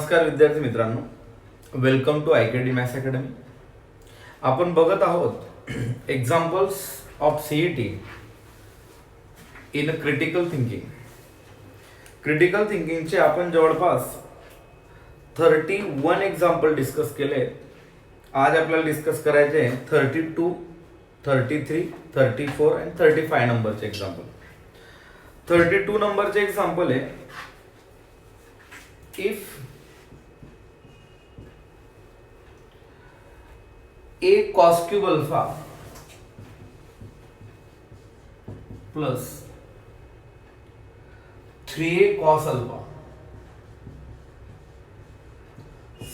नमस्कार विद्यार्थी मित्रांनो, welcome to IKD maths academy. आपण बघत आहोत examples of CET in critical thinking. Critical थिंकिंगचे आपण जवळपास 31 एक्झाम्पल डिस्कस केले. आज आपल्याला डिस्कस करायचे 32, 33, 34 आणि 35 नंबरचे एक्झाम्पल. 32 नंबरचे एक्झाम्पल आहे, if a cos cube alpha plus 3a cos alpha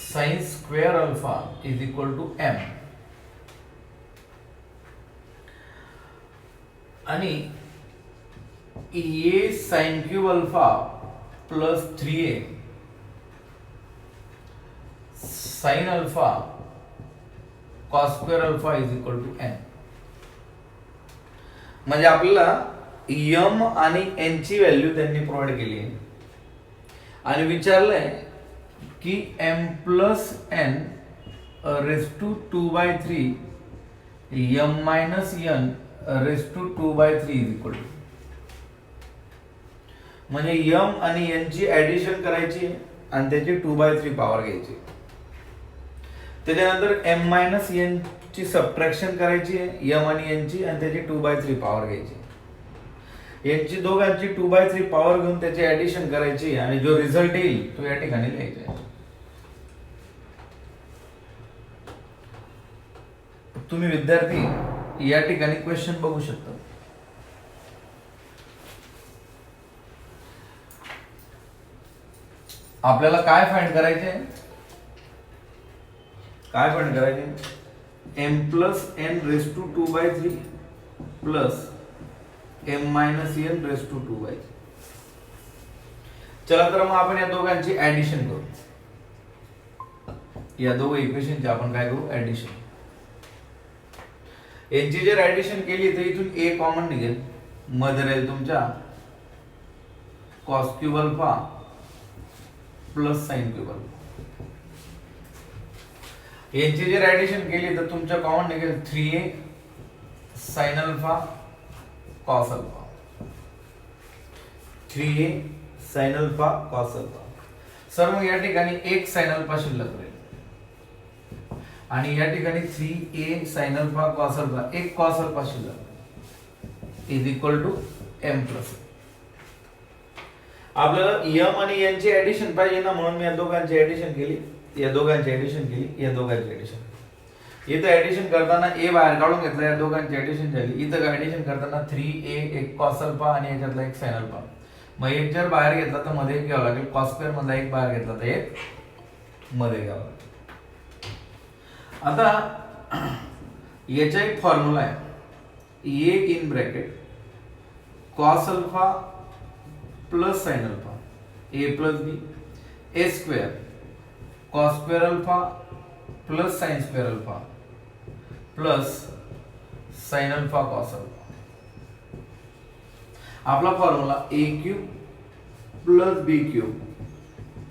sin square alpha is equal to m आणि a sin cube alpha plus 3a sin alpha cos square alpha is equal to n. म्हणजे आपल्याला m आणि n ची value त्यांनी provide केली आहे आणि विचारलंय की m plus n raise to 2/3 m minus n raise to 2/3 is equal to. म्हणजे m आणि n ची ऍडिशन करायची आणि त्याची 2/3 पॉवर घ्यायची. त्याच्यानंतर m मायनस n ची सबट्रॅक्शन करायची आहे m आणि n ची आणि त्याची 2/3 पॉवर घ्यायची. यांची दोघांची 2/3 पॉवर घेऊन त्याची ऍडिशन करायची आणि जो रिझल्ट येईल तो या ठिकाणी लिहायचा. तुम्ही विद्यार्थी या ठिकाणी क्वेश्चन बघू शकता. आपल्याला काय फाइंड करायचे, m plus n raise to 2/3 plus m minus n raise to 2/3. चला तर मग आपण या दोघांची ऍडिशन करू. या दोघ इक्वेशनची आपण काय करू, ऍडिशन. यांची जर ऍडिशन केली तर इथून a कॉमन निघेल, मध्ये राहील तुमच्या cos cube alpha plus sin cube alpha. यांची जर ऍडिशन केली तर तुमच्या कॉमन निघेल 3a sin alpha cos alpha. 3a sin alpha cos alpha. Sir मग या ठिकाणी एक sin अल्फा शिल्लक राहील आणि या ठिकाणी 3a sin alpha cos alpha, एक cos अल्फा शिल्लक is equal to m plus. आपल्याला m आणि n ची ऍडिशन पाहिजे ना, म्हणून मी या दोघांची ऍडिशन केली, या दोघांची ऍडिशन केली, या दोघांची ऍडिशन. इथं ऍडिशन करताना a बाहेर काढून घेतला, या दोघांची ऍडिशन झाली. इथं ऍडिशन करताना 3a एक cos अल्फा आणि याच्यातला एक sin अल्फा. मग एक जर बाहेर घेतला तर मध्ये एक घ्यावा लागेल, cos स्क्वेअर मधला एक बाहेर घेतला तर एक मध्ये घ्यावा लागेल. आता याचा एक फॉर्म्युला आहे, a in bracket cos alpha plus sin alpha a plus b a square cos square alpha plus sin square alpha plus sin alpha cos alpha. आपला formula a cube plus b cube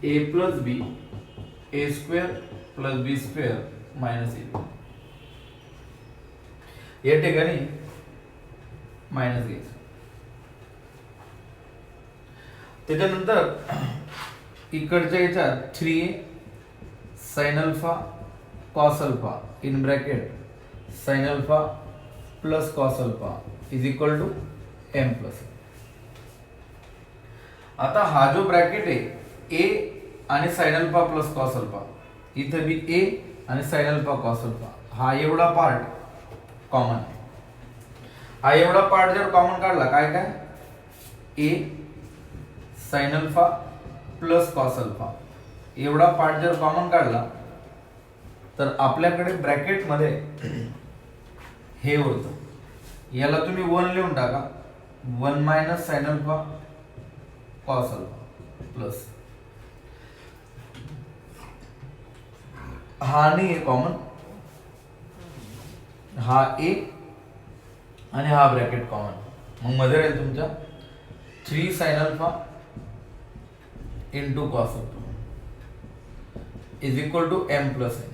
a plus b a square plus b square minus a. या ठिकाणी minus घ्यायचं. त्याच्यानंतर इकडच्या याच्यात 3a sin alpha cos alpha in bracket sin alpha plus cos alpha is equal to m plus. आता हा जो bracket आहे a आणि sin alpha plus cos alpha, इथे बी a आणि sin अल्फा cos अल्फा, हा एवढा पार्ट कॉमन आहे. हा एवढा पार्ट जर कॉमन काढला काय काय a sin alpha plus cos alpha, एवढा पार्ट जर कॉमन काढला तर आपल्याकडे ब्रॅकेट मध्ये हे होतं, याला तुम्ही 1 लिहून टाका, 1 minus sin alpha cos alpha plus हा नाही कॉमन, हा a आणि हा ब्रॅकेट कॉमन, मग मध्ये राहील तुमच्या 3 sin alpha into cos alpha is equal to M plus N.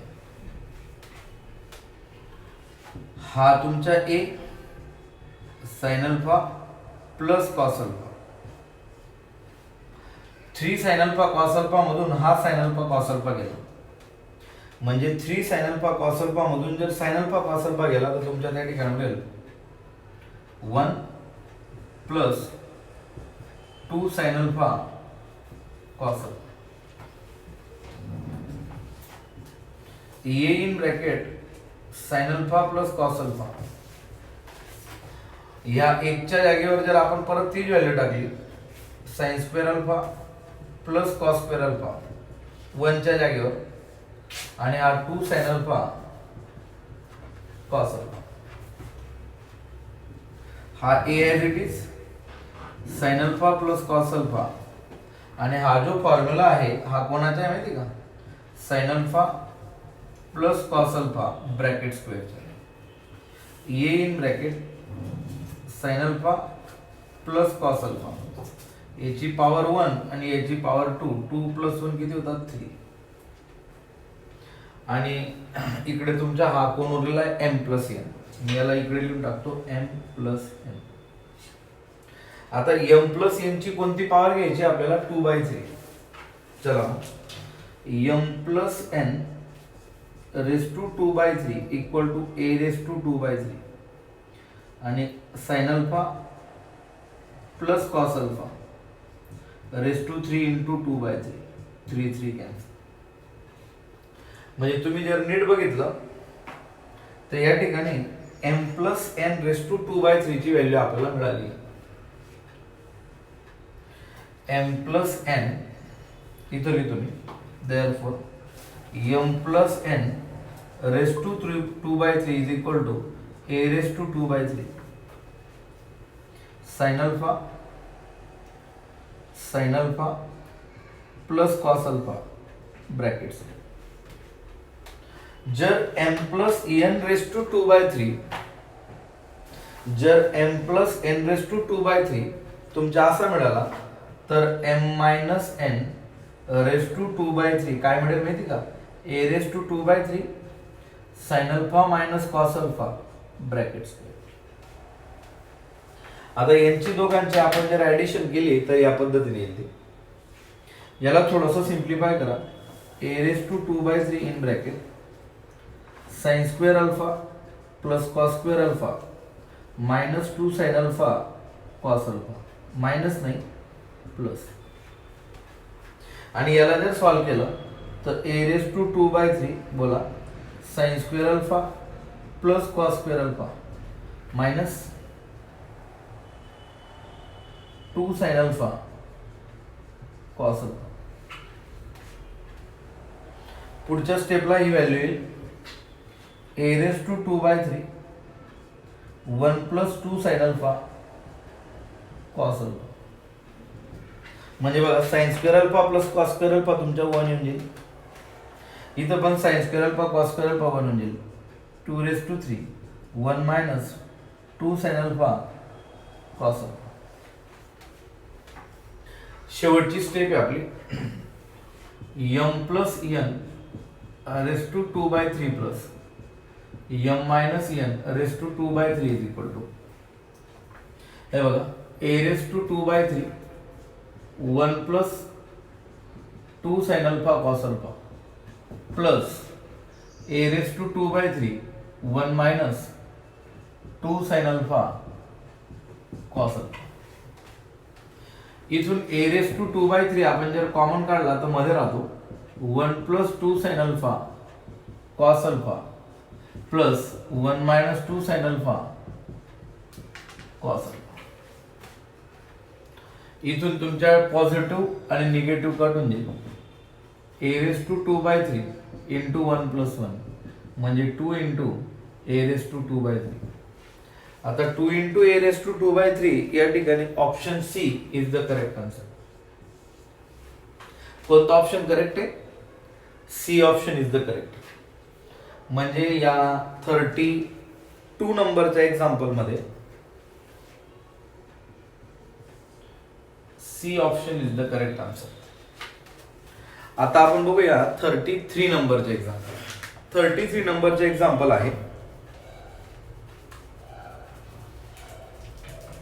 हा तुमचा a sine alpha plus cos alpha. 3 sine alpha cos alpha मधून हा साइन अल्फा कॉस अल्फा गेला, म्हणजे 3 साइन अल्फा कॉस अल्फा मधून जर साइन अल्फा कॉस अल्फा गेला तर तुमच्या त्या ठिकाणी मिळेल 1 plus 2 sine alpha cos alpha. A in bracket sine alpha plus cos alpha. या एकच्या जागेवर जर आपण परत तीच व्हॅल्यू टाकली, sign square alpha plus cos square alpha 1 च्या जागेवर, आणि हा 2 साइन अल्फा कॉस अल्फा. हा a as it is sine alpha plus cos alpha, आणि हा जो फॉर्म्युला आहे हा कोणाचा आहे माहिती का? Sine alpha plus cos alpha bracket स्क्वेअरचा. A in bracket sine alpha plus cos alpha, याची पॉवर 1 आणि याची पॉवर 2, 2 प्लस 1 किती होतात? 3. आणि इकडे तुमचा हा कोण उरलेला आहे? M plus N. मी याला इकडे लिहून टाकतो एम प्लस एन. आता एम प्लस एन ची कोणती पॉवर घ्यायची आपल्याला? 2/3. चला, m plus N raise to 2/3 equal to a raise to 2/3, आणि sine alpha plus cos alpha raise to 3 into 2/3, 3 3 cancel. म्हणजे तुम्ही जर नीट बघितलं तर या ठिकाणी m plus N raise to 2/3 ची व्हॅल्यू आपल्याला मिळाली. एम प्लस एन इथं लिहितो मी, therefore M plus N raise to 2/3 is equal to a raise to 2/3 sine alpha plus cos alpha brackets. जर m plus N raise to 2/3, जर m plus N raise to 2/3 तुमचा असा मिळाला, तर m minus N raise to 2/3 काय मिळेल माहिती का? a raise to 2/3 sine alpha minus cos alpha brackets. आता यांची दोघांची आपण जर ऍडिशन केली तर या पद्धतीने येते. याला थोडंसं सिंप्लिफाय करा. a raise to 2/3 in bracket sine square alpha plus cos square alpha minus 2 sine alpha cos alpha, minus नाही प्लस. आणि याला जर सॉल्व केलं तर a रेस टू 2/3 बोला sine square alpha plus cos square alpha minus 2 sine alpha cos alpha. पुढच्या स्टेपला ही व्हॅल्यू येईल a raise to 2/3 1 plus 2 sine alpha cos alpha. म्हणजे बघा sine square alpha plus cos square alpha तुमच्या 1 येऊन जाईल. इथं पण sine square alpha cos square alpha 1 येऊन जाईल. 2 raise to 3 1 minus 2 sine alpha cos alpha. शेवटची स्टेप आहे आपली m plus N raise to 2/3 plus m minus N raise to 2/3 is equal to, हे बघा, a raise to 2/3 1 plus 2 sine alpha cos alpha plus a raise to 2/3 1 minus 2 sine alpha cos alpha. इथून a raise to 2/3 आपण जर common काढला तर मध्ये राहतो 1 plus 2 sine alpha cos alpha plus 1 minus 2 sine alpha cos alpha. इथून तुमच्या positive आणि निगेटिव्ह कट होऊन जाईल. a raise to 2/3 into 1 plus 1 म्हणजे 2 इंटू a रेस टू 2/3. आता 2 इंटू a रेस टू 2/3 या ठिकाणी option C is the correct answer. कोणता ऑप्शन करेक्ट आहे? C option is the correct. म्हणजे या 32 नंबरच्या एक्झाम्पल मध्ये C option is the correct answer. आता आपण बघूया 33 नंबरचे एक्झाम्पल. 33 नंबरचे एक्झाम्पल आहे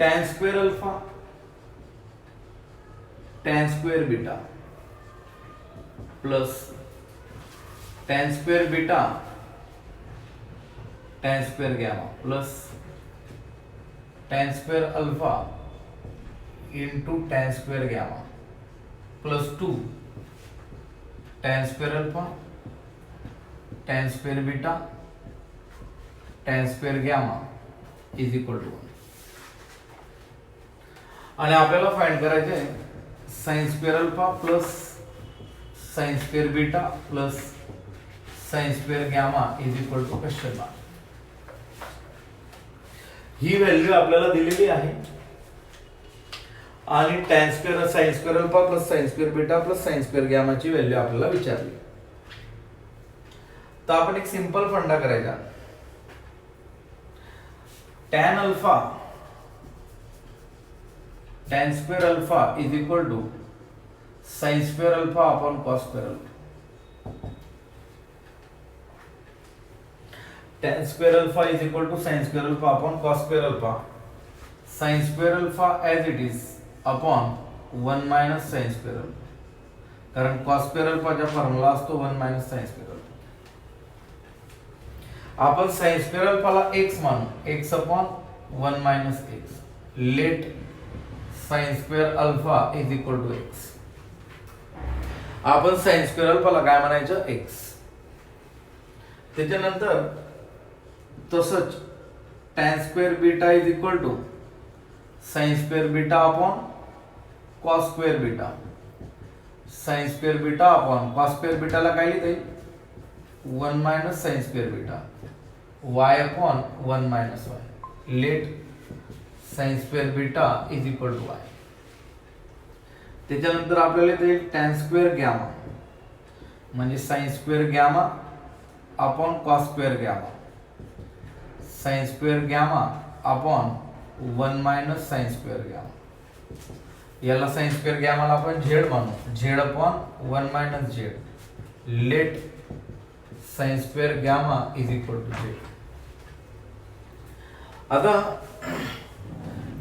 tan square alpha tan square beta plus tan square beta tan square gamma plus tan square alpha into tan square gamma plus 2 tan square alpha tan square beta tan square gamma is equal to 1. आणि आपल्याला find करायचे आहे sin square alpha plus sin square beta plus sin square gamma is equal to question mark. ही value आपल्याला दिलेली आहे आणि tan square sin square alpha plus sin square beta plus sin square gamma ची value आपल्याला विचारली. तर आपण एक सिंपल फंडा करायचा. tan alpha tan square alpha is equal to sin square alpha upon cos square alpha. tan square alpha is equal to sin square alpha upon cos square alpha. sin square alpha as it is upon 1 minus sin square alpha, कारण cos square अल्फाचा formula असतो 1 minus sin square alpha. आपण sin square अल्फाला x मानू, x upon 1 minus x. Let sin square alpha is equal to x. आपण sin square अल्फाला काय म्हणायचं, x. त्याच्यानंतर तसंच tan square beta is equal to sin square beta upon cos square beta. sin square beta upon cos square बीटाला काय लिहिता येईल 1 minus sin square beta y upon 1 minus y. Let sin square beta is equal to y. त्याच्यानंतर आपल्याला इथे येईल tan square gamma म्हणजे sin square gamma upon cos square gamma. sin square gamma upon 1 minus sin square gamma. याला sin square गॅमाला आपण z मानू, z upon 1 minus z. Let sin square gamma is equal to z. आता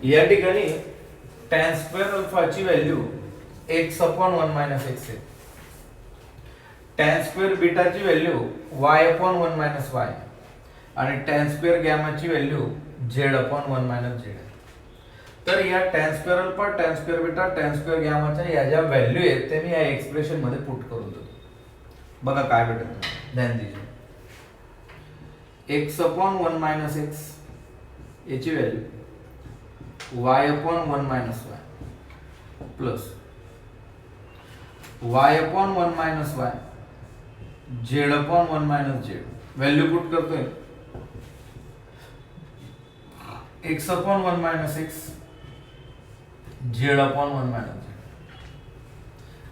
या ठिकाणी tan square अल्फाची value x upon 1 minus x आहे. tan square बीटाची value y upon 1 minus y आणि tan स्क्वेअर गॅमाची value z upon 1 minus z. तर या tan square alpha tan square beta tan square गॅमाच्या या ज्या व्हॅल्यू आहेत ते मी या एक्सप्रेशन मध्ये पुट करून देतो. बघा काय भेटेल, ध्यान दीजिए. x अपॉन 1 मायनस x याची value y upon 1 minus y plus y upon 1 minus y z upon 1 minus z. Value put करतोय x upon 1 minus x z upon 1 minus z.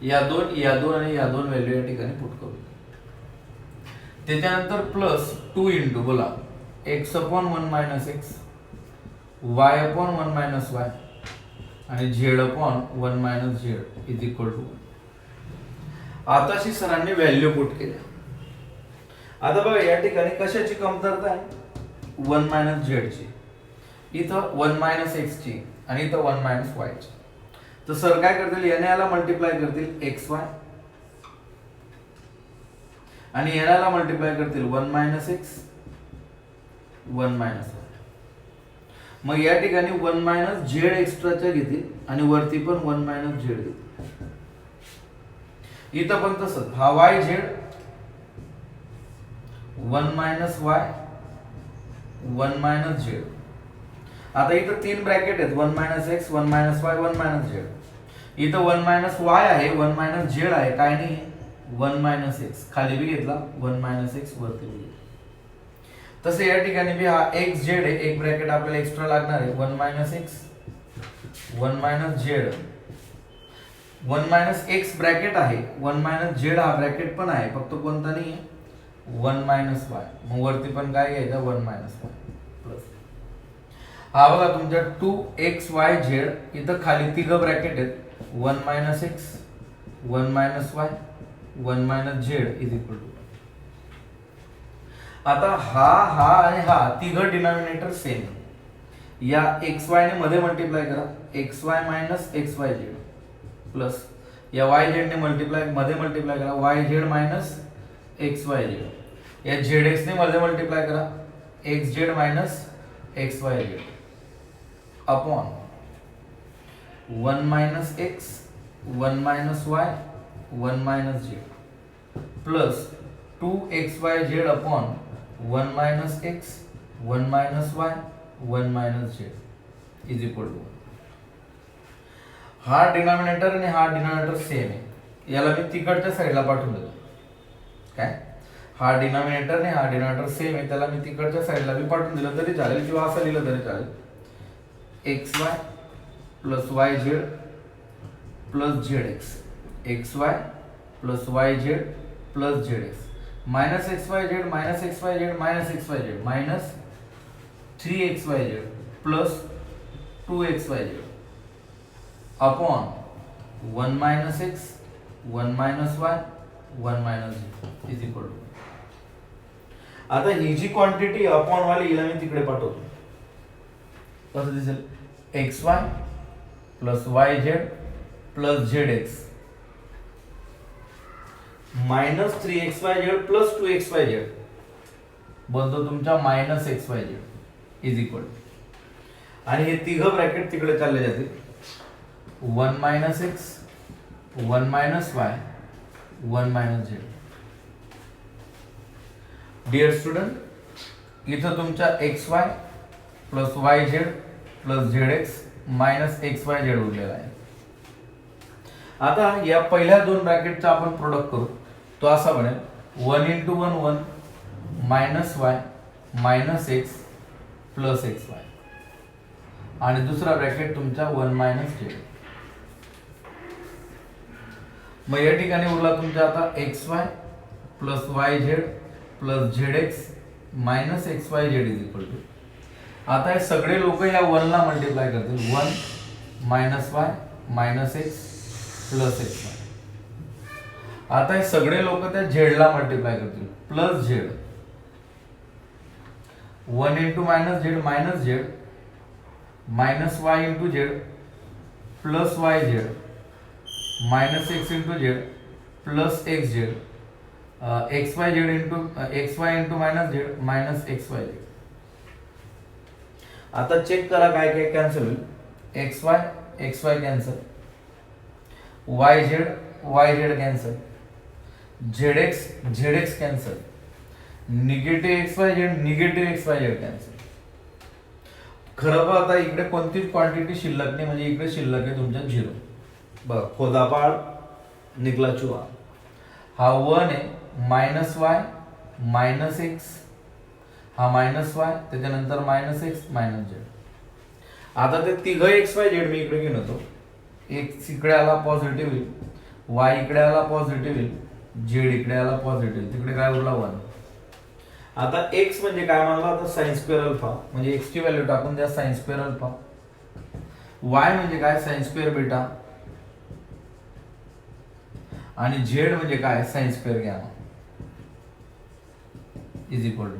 या दोन आणि या दोन व्हॅल्यू या ठिकाणी पुट करू. त्याच्यानंतर प्लस 2 इंटू बोला x upon 1 minus x y upon 1 minus y आणि z upon 1 minus z is equal to. आताशी सरांनी व्हॅल्यू पुट केल्या. आता बघा या ठिकाणी कशाची कमतरता आहे, 1 मायनस z ची. इथं 1 मायनस x ची आणि इथं 1 मायनस y ची. तर सर काय करतील, याने याला मल्टिप्लाय करतील xy आणि याला मल्टिप्लाय करतील 1 मायनस x 1 मायनस y. मग या ठिकाणी 1 मायनस z एक्स्ट्राच्या घेतील आणि वरती पण 1 मायनस z घेतील. इथं पण तसंच, हा y z 1 minus y 1 minus z. आता इथं 3 ब्रॅकेट आहेत, 1 minus x 1 minus y 1 minus z. इथं 1 मायनस y आहे 1 मायनस z आहे, काय नाही 1 मायनस x. खाली बी घेतला 1 मायनस x वरती बी. तसे या ठिकाणी बी हा x z आहे, एक ब्रॅकेट आपल्याला एक्स्ट्रा लागणार आहे 1 minus x 1 minus z. 1 minus x bracket आहे, 1 मायनस z हा ब्रॅकेट पण आहे, फक्त कोणता नाही आहे 1 मायनस y. मग वरती पण काय घ्यायचं 1 मायनस y प्लस. हा बघा तुमच्या 2xyz. इथं खाली तिघ ब्रॅकेट आहेत 1 minus x 1 minus y 1 minus z is equal to. आता हा आणि हा तिघं डिनॉमिनेटर सेम. या एक्स वाय ने मध्ये मल्टिप्लाय करा, x y minus x y z plus या वाय झेड ने मध्ये मल्टिप्लाय करा, y z minus x y z. या झेड एक्स ने मध्ये मल्टिप्लाय करा, x z minus x y z upon 1 minus x 1 minus y 1 minus z plus 2xyz upon 1 minus x 1 minus y 1 minus z is equal to. हा denominator आणि हा denominator same आहे, याला मी तिकडच्या साईडला पाठवून देतो. काय हा डिनॉमिनेटर आणि हा डिनॉमिनेटर सेम आहे, त्याला मी तिकडच्या साईडला मी पाठवून दिलं तरी चालेल किंवा असं लिहिलं तरी चालेल. X y plus y z plus z x, x y plus y z plus z x minus x y z minus x y z minus x y z minus 3xyz plus 2xyz upon 1 minus x 1 minus y 1 minus z is equal to. आता ही जी quantity upon वाली हिला मी तिकडे पाठवतो. कसं दिसेल, x y plus y z plus z x minus 3xyz plus 2xyz बनतो तुमच्या माइनस xyz इज इक्वल. आणि हे तिघं ब्रॅकेट तिकडे चालले जातील. 1 minus x 1 minus y 1 minus z. Dear student, इथं तुमच्या x y plus y z plus z x minus x y z उरलेला आहे. आता या पहिल्या दोन ब्रॅकेटचा आपण प्रोडक्ट करू. तो असा बनेल 1 into 1 1 minus Y minus x plus x Y आणि दुसरा ब्रॅकेट तुमचा 1 मायनस झेड. मग या ठिकाणी उरला तुमचा आता x y plus y z plus z x minus x y z is equal to. आता हे सगळे लोक या 1 ला मल्टिप्लाय करतील. 1 minus Y minus x plus x Y. आता हे सगळे लोक त्या झेड ला मल्टिप्लाय करतील plus Z. 1 into minus Z minus Y into Z plus y z minus x into Z plus x Z x y Z into x Y into minus Z minus x y Z. आता check करा काय काय cancel होईल. X Y cancel, Y Z cancel, Z x cancel, negative x y Z cancel. खरं बघ आता इकडे कोणतीच क्वांटिटी शिल्लक नाही, म्हणजे इकडे शिल्लक आहे तुमच्या 0. बघ खोदापाळ निघला चुवा. हा 1 आहे मायनस वाय मायनस एक्स, हा मायनस वाय त्याच्यानंतर मायनस एक्स मायनस झेड. आता ते तिघं एक्स वाय झेड मी इकडे घेऊन येतो. एक्स इकडे आला पॉझिटिव्ह होईल, वाय इकडे आला पॉझिटिव्ह होईल, झेड इकडे आला पॉझिटिव्ह, तिकडे काय उरला 1. आता एक्स म्हणजे काय मानला आता साइन स्क्वेअर अल्फा, म्हणजे एक्स ची व्हॅल्यू टाकून द्या साइन स्क्वेअर अल्फा. वाय म्हणजे काय साइन स्क्वेअर बीटा आणि झेड म्हणजे काय sine square gamma is equal to,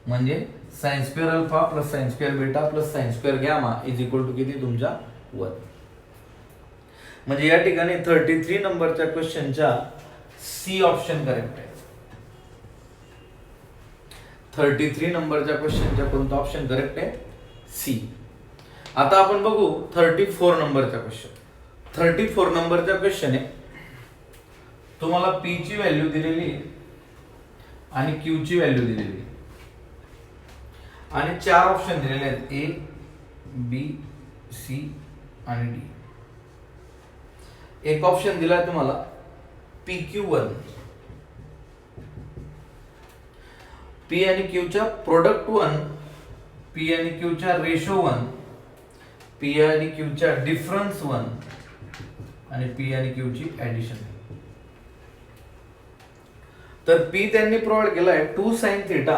म्हणजे sine square alpha plus sine square beta plus sine square gamma is equal to किती तुमच्या 1. म्हणजे या ठिकाणी 33 नंबरच्या क्वेश्चनच्या सी ऑप्शन करेक्ट आहे. 33 नंबरच्या क्वेश्चनच्या कोणता ऑप्शन करेक्ट आहे? सी. आता आपण बघू 34 नंबरचा क्वेश्चन. 34 नंबरचा क्वेश्चन आहे, तुम्हाला पी ची व्हॅल्यू दिलेली आहे आणि क्यू ची व्हॅल्यू दिलेली आहे आणि 4 ऑप्शन दिलेले आहेत ए बी सी आणि डी. एक ऑप्शन दिलाय तुम्हाला PQ1, पी आणि क्यू च्या प्रोडक्ट 1, पी आणि क्यू च्या रेशो 1, पी आणि क्यू च्या डिफरन्स 1 आणि पी आणि क्यू ची ऍडिशन. तर पी त्यांनी प्रोव्हाइड केलाय 2 sin theta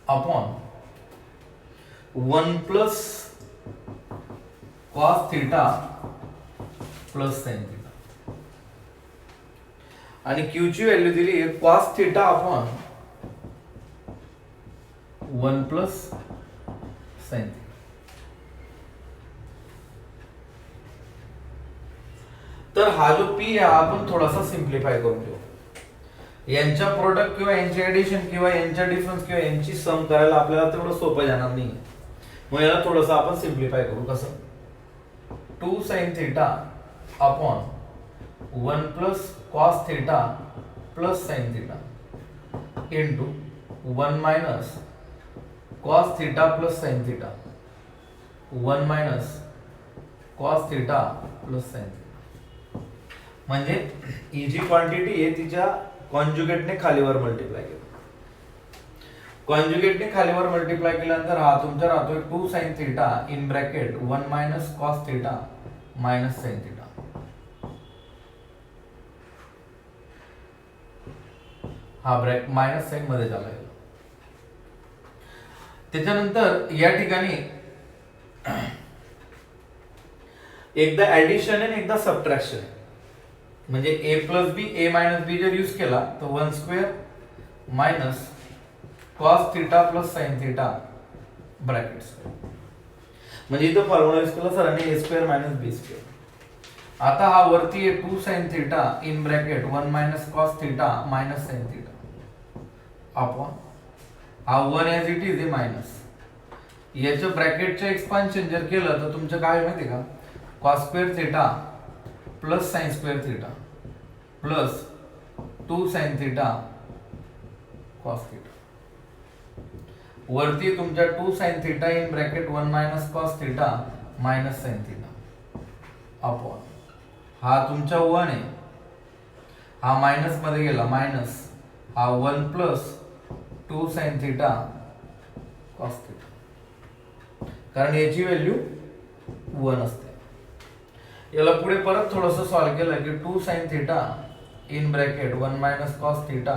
upon 1 plus cos theta plus sin theta. आणि क्यू ची व्हॅल्यू दिली आहे cos theta upon 1 plus sine theta. तर हा जो पी आहे आपण थोडासा सिम्प्लिफाय करून घेऊ. यांच्या प्रोडक्ट किंवा यांचे ऍडिशन किंवा यांच्या डिफरन्स किंवा यांची सम करायला आपल्याला तेवढं सोपं जाणार नाही. मग याला थोडंसं आपण सिम्प्लिफाय करू. कसं 2 sin theta upon 1 plus cos theta plus sine theta into 1 minus cos theta plus sine theta 1 minus cos theta plus sine theta. म्हणजे ही जी क्वांटिटी आहे तिच्या कॉन्जुगेटने खालीवर मल्टिप्लाय केलं. कॉन्जुगेटने खालीवर मल्टिप्लाय केल्यानंतर हा तुमचा राहतोय 2 sin थिटा in bracket 1 minus cos theta minus sine theta. हा ब्रॅकेट मायनस साइन मध्ये झाला. त्याच्यानंतर या ठिकाणी एकदा ऍडिशन आणि एकदा सबट्रॅक्शन. म्हणजे a plus b a minus b जर यूज केला तर 1 square minus cos theta plus sine theta bracket. म्हणजे इथं फॉर्म्युला यूज केला सरांनी a square minus b square. आता हा वरती आहे 2 sin थिटा in bracket 1 minus cos theta minus sine theta upon हा 1 एज इट इज आहे मायनस. याचं ब्रॅकेटचं एक्सपान्शन जर केलं तर तुमचं काय माहिती का cos square theta plus sine square theta plus 2 sin theta cos theta. वरती तुमच्या 2 sin थिटा in bracket 1 minus cos theta minus sine theta upon हा तुमचा 1 आहे. हा मायनस मध्ये गेला मायनस हा 1 plus 2 sin theta cos theta. कारण याची व्हॅल्यू 1 असते. याला पुढे परत थोडंसं सॉल्व केलं की 2 sin थिटा in bracket 1 minus cos theta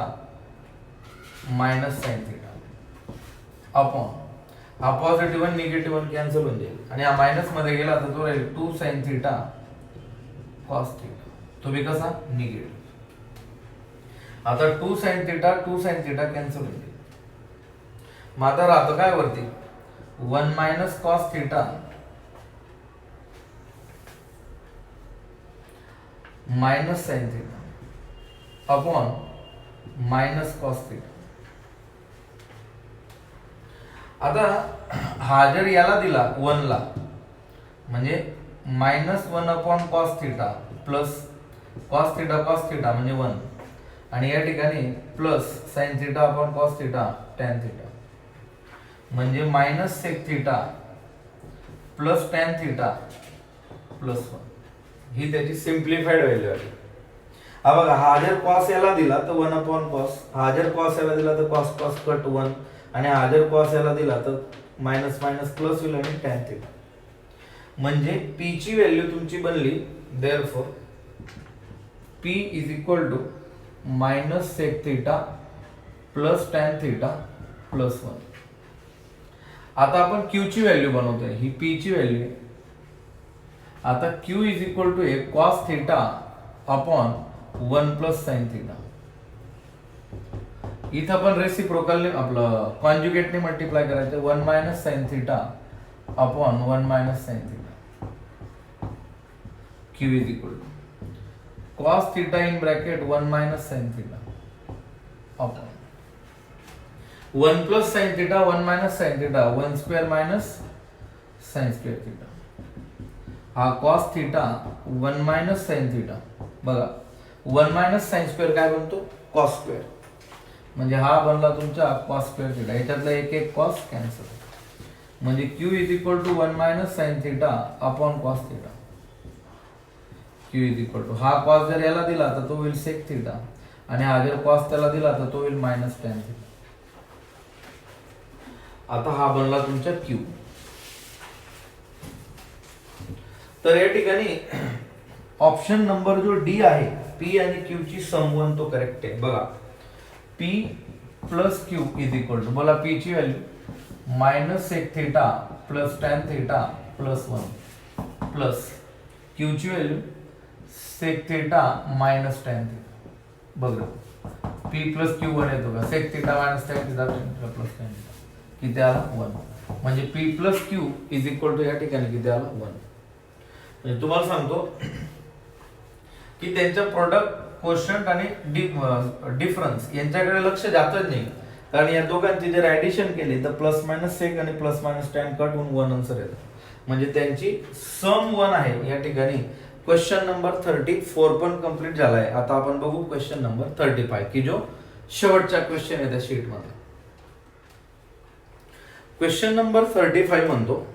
minus sine theta upon हा पॉझिटिव्ह आणि निगेटिव्ह कॅन्सल होऊन जाईल आणि हा मायनस मध्ये गेला तर तो राहील 2 sin थिटा कॉस थिटा. तो बी कसा निगेटिव्ह. आता 2 sin थिटा कॅन्सल होईल. मग आता राहतं काय वरती 1 minus cos theta minus sine theta upon minus cos theta. आता हा जर याला दिला 1 ला म्हणजे minus 1 upon cos theta plus cos theta म्हणजे 1 आणि या ठिकाणी plus sine theta upon cos theta tan theta म्हणजे minus sec theta plus tan theta plus 1. ही त्याची सिम्प्लिफाईड व्हॅल्यू आहे. हा बघा हा जर कॉस याला दिला तर 1 अपॉन कॉस. हा जर कॉस याला दिला तर कॉस कॉस कट 1 आणि हा जर कॉस याला दिला तर मायनस मायनस प्लस होईल आणि टॅन थिटा. म्हणजे p ची व्हॅल्यू तुमची बनली therefore p is equal to minus sec theta plus tan theta plus 1. आता आपण q ची व्हॅल्यू बनवतोय. ही p ची व्हॅल्यू आहे. आता q is equal to a cos theta upon 1 plus sine theta. इथं आपण रेसिप्रोकलने आपलं कॉन्जुगेटने मल्टिप्लाय करायचं 1 minus sine theta upon 1 minus sine theta. q is equal to cos theta in bracket 1 minus sine theta upon 1 plus sine theta 1 minus sine theta 1 square minus sine square theta. हा cos theta 1 minus sine theta. बघा 1 minus sine square काय बनतो cos square. म्हणजे हा बनला तुमचा cos square theta. याच्यातला एक एक कॉस कॅन्सल. म्हणजे q is equal to 1 minus sine theta upon cos theta. q is equal to हा कॉस जर याला दिला तर तो होईल सेक थिटा आणि हा जर कॉस त्याला दिला तर तो होईल मायनस टॅन थिटा. आता हा बनला तुमचा q. तर या ठिकाणी ऑप्शन नंबर जो डी आहे p आणि q ची सम वन तो करेक्ट आहे. बघा p plus q is equal to बोला p ची व्हॅल्यू minus sec theta plus tan theta plus 1 plus q ची व्हॅल्यू sec theta minus tan theta. बघा P प्लस क्यू 1 येतो का, sec theta minus tan theta plus tan theta, किती आला 1. म्हणजे P plus q is equal to या ठिकाणी किती आला 1. म्हणजे तुम्हाला सांगतो की त्यांच्या प्रोडक्ट कोशंट आणि डिफरन्स यांच्याकडे लक्ष जातच नाही, कारण या दोघांची जर ऍडिशन केली तर प्लस मायनस सेक आणि प्लस मायनस टॅन कट होऊन 1 आन्सर येतं. म्हणजे त्यांची सम 1 आहे या ठिकाणी. क्वेश्चन नंबर 34 पण कंप्लीट झाला आहे. आता आपण बघू क्वेश्चन नंबर 35 की जो शेवटचा क्वेश्चन आहे त्या शीट मध्ये. क्वेश्चन नंबर 35 म्हणतो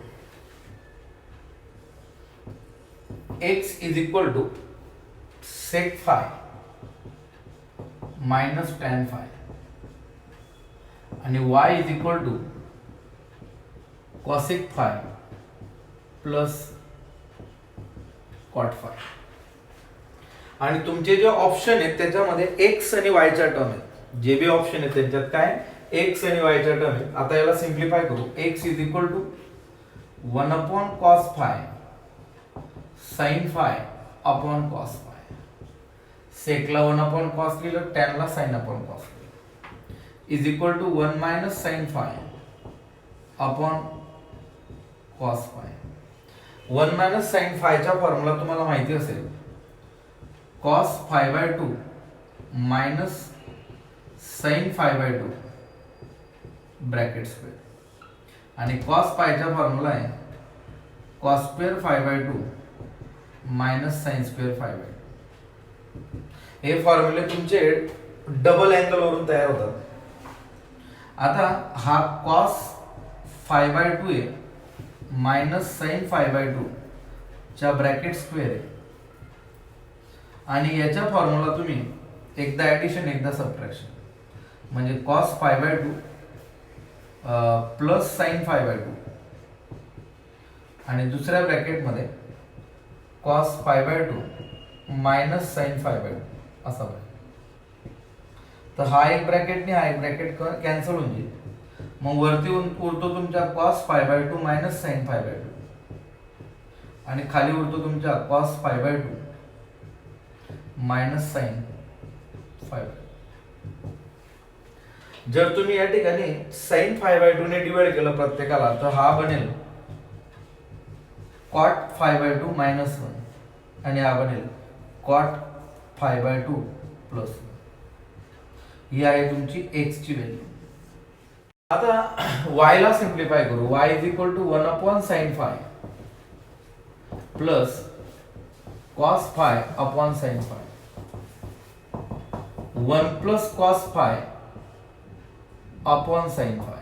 x इज इक्वल टू sec phi minus tan phi आणि y इज इक्वल टू cosec phi plus cot phi. आणि तुमचे जे ऑप्शन आहेत त्याच्यामध्ये x आणि y च्या टर्म आहेत. जे बी ऑप्शन आहेत त्याच्यात काय x आणि y च्या टर्म आहेत. आता याला सिंप्लिफाय करू. x is equal to 1 upon cos phi sin phi upon cos phi. सेकला 1 अपॉन cos लिहिलं, tan ला sin upon cos is equal to 1 minus sin phi upon cos phi. 1 minus sin phi चा formula तुम्हाला माहिती असेल, cos phi by 2 minus sin phi by 2 bracket square, आणि cos phi चा formula आहे cos square phi by 2 minus sin square phi by 2. हे फॉर्म्युले तुमचे double angle वरून तयार होतात. आता हा cos phi by 2 आहे मायनस sin phi by 2 च्या ब्रॅकेट स्क्वेअर आहे, आणि याचा फॉर्म्युला तुम्ही एकदा ऍडिशन एकदा सबट्रॅक्शन, म्हणजे cos phi by 2 plus sin phi by 2 आणि दुसऱ्या ब्रॅकेट मध्ये cos phi by 2 minus sin phi by 2 असा बनेल. तर हा एक ब्रॅकेट ने हा एक ब्रॅकेट कॅन्सल होऊन जाईल. मग वरती उरतो तुमचा cos phi by 2 minus sin phi by 2 आणि खाली उरतो तुमचा cos phi by 2 minus sin phi by 2. जर तुम्ही या ठिकाणी sin phi by 2 ने डिवाइड केलं प्रत्येकाला तर हा बनेल cot phi by 2 मायनस 1 आणि हा बनेल cot phi by 2 प्लस 1. ही आहे तुमची x ची व्हॅल्यू. आता y ला सिंप्लिफाय करू. y is equal to 1 upon sin phi plus cos phi upon sin phi. 1 plus cos phi upon sin phi.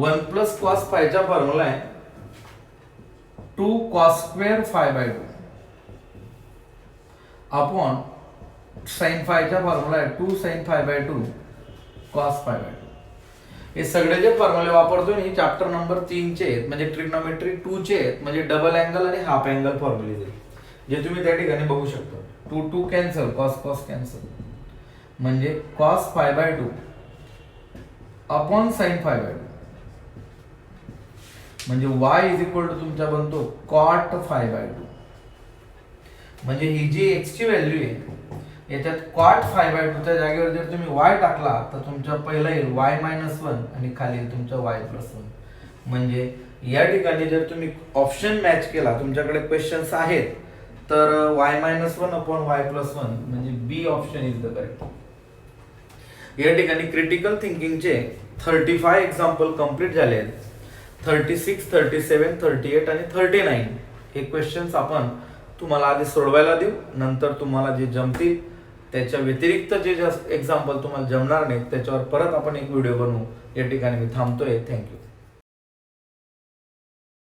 1 plus cos phi चा फॉर्म्युला आहे 2 cos square phi by 2 upon sin phi चा formula आहे 2 sin phi by 2 cos phi by 2. हे सगळे जे फॉर्म्युले वापरतोय हे chapter number 3 चे आहेत, म्हणजे ट्रिग्नोमेट्री 2 चे आहेत, म्हणजे डबल अँगल आणि हाफ अँगल फॉर्म्युले जे तुम्ही त्या ठिकाणी बघू शकता. 2 2 कॅन्सल, cos cos कॅन्सल, म्हणजे cos phi by 2 upon sin phi by 2, म्हणजे y इज इक्वल टू तुमचा बनतो cot phi by 2. म्हणजे ही जी x ची व्हॅल्यू आहे याच्यात cot phi by 2 च्या जागेवर जर तुम्ही y टाकला तर तुमचा पहिला येईल y मायनस 1 आणि खाली येईल तुमचा y प्लस 1. म्हणजे या ठिकाणी जर तुम्ही ऑप्शन मॅच केला, तुमच्याकडे क्वेश्चन्स आहेत, तर y minus 1 upon y plus 1 म्हणजे बी ऑप्शन इज द करेक्ट. या ठिकाणी क्रिटिकल थिंकिंगचे 35 एक्झाम्पल कंप्लीट झाले आहेत. 36, 37, 38 आणि 39 हे क्वेश्चन्स आपण तुम्हाला आधी सोडवायला देऊ, नंतर तुम्हाला जे जमतील त्याच्या व्यतिरिक्त जे एक्झाम्पल तुम्हाला जमणार नाहीत त्याच्यावर परत आपण एक व्हिडिओ बनवू. या ठिकाणी मी थांबतोय. थँक्यू.